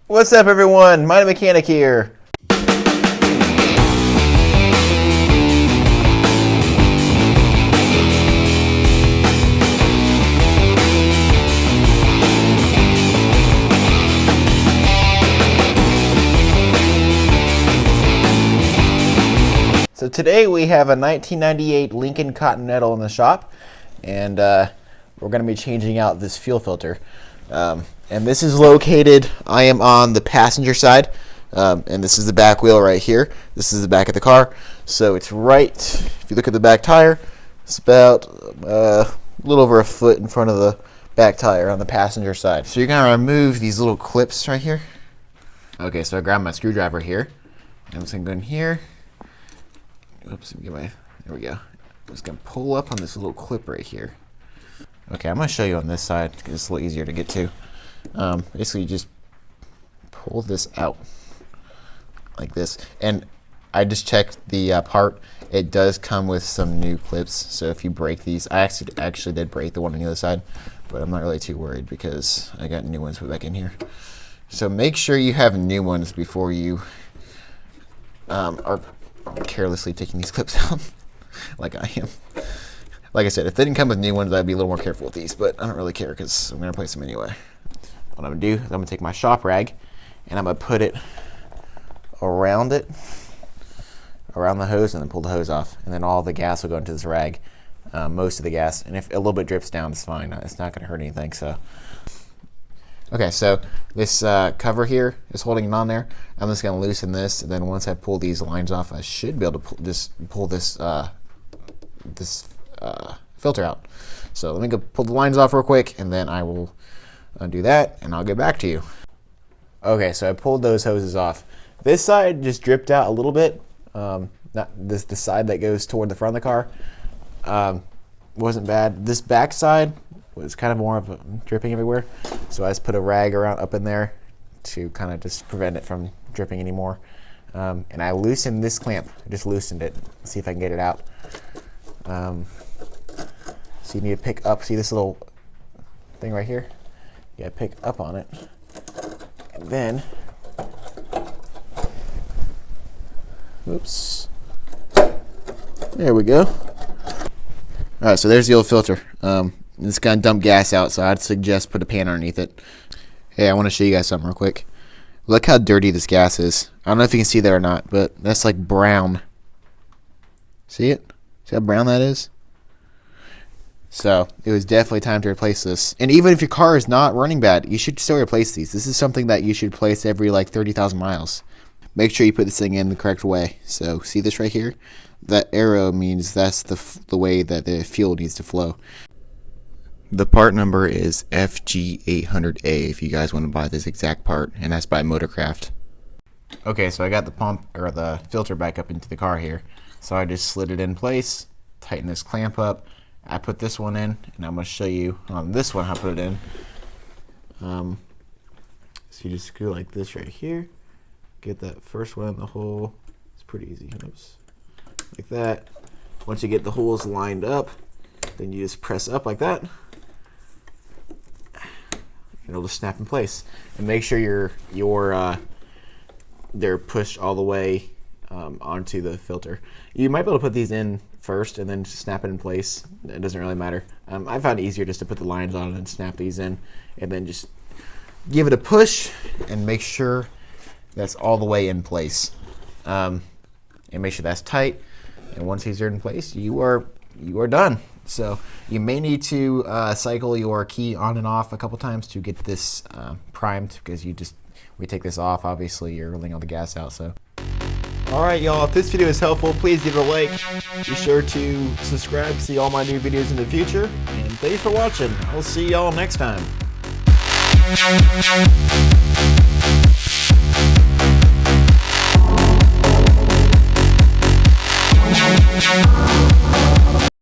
What's up, everyone? MightyMechanic here. So today we have a 1998 Lincoln Continental in the shop, and we're going to be changing out this fuel filter. And this is located, I am on the passenger side, and this is the back wheel right here. This is the back of the car. So it's right, if you look at the back tire, it's about a little over a foot in front of the back tire on the passenger side. So you're going to remove these little clips right here. Okay, so I grabbed my screwdriver here. I'm just going to go in here. Oops, let me get my, there we go. I'm just going to pull up on this little clip right here. Okay, I'm going to show you on this side because it's a little easier to get to. Basically, you just pull this out like this. And I just checked the part. It does come with some new clips. So if you break these, I actually did break the one on the other side, but I'm not really too worried because I got new ones put back in here. So make sure you have new ones before you are carelessly taking these clips out like I am. Like I said, if they didn't come with new ones, I'd be a little more careful with these, but I don't really care because I'm going to place them anyway. What I'm going to do is I'm going to take my shop rag and I'm going to put it around the hose, and then pull the hose off, and then all the gas will go into this rag, most of the gas, and if a little bit drips down, it's fine. It's not going to hurt anything. So okay, so this cover here is holding it on there. I'm just going to loosen this, and then once I pull these lines off, I should be able to just pull this filter out. So let me go pull the lines off real quick, and then I will undo that, and I'll get back to you. Okay, so I pulled those hoses off. This side just dripped out a little bit. Not this, the side that goes toward the front of the car wasn't bad. This back side was kind of more of a dripping everywhere, so I just put a rag around up in there to kind of just prevent it from dripping anymore. And I loosened this clamp. I just loosened it. Let's see if I can get it out. So you need to pick up. See this little thing right here? You gotta pick up on it, and then, oops, there we go. All right, so there's the old filter. It's gonna dump gas out, so I'd suggest put a pan underneath it. Hey, I want to show you guys something real quick. Look how dirty this gas is. I don't know if you can see that or not, but that's like brown. See it? See how brown that is? So it was definitely time to replace this. And even if your car is not running bad, you should still replace these. This is something that you should replace every like 30,000 miles. Make sure you put this thing in the correct way. So see this right here? That arrow means that's the way that the fuel needs to flow. The part number is FG800A if you guys want to buy this exact part, and that's by Motorcraft. Okay, so I got the pump or the filter back up into the car here. So I just slid it in place, tighten this clamp up. I put this one in, and I'm going to show you on this one how to put it in. So you just screw like this right here. Get that first one in the hole. It's pretty easy. Oops. Like that. Once you get the holes lined up, then you just press up like that. It'll just snap in place. And make sure they're pushed all the way onto the filter. You might be able to put these in first and then just snap it in place. It doesn't really matter. I found it easier just to put the lines on and snap these in, and then just give it a push and make sure that's all the way in place. And make sure that's tight. And once these are in place, you are done. So you may need to cycle your key on and off a couple times to get this primed, because we take this off, obviously you're rolling all the gas out. So alright y'all, if this video is helpful, please give it a like. Be sure to subscribe to see all my new videos in the future. And thanks for watching. I'll see y'all next time.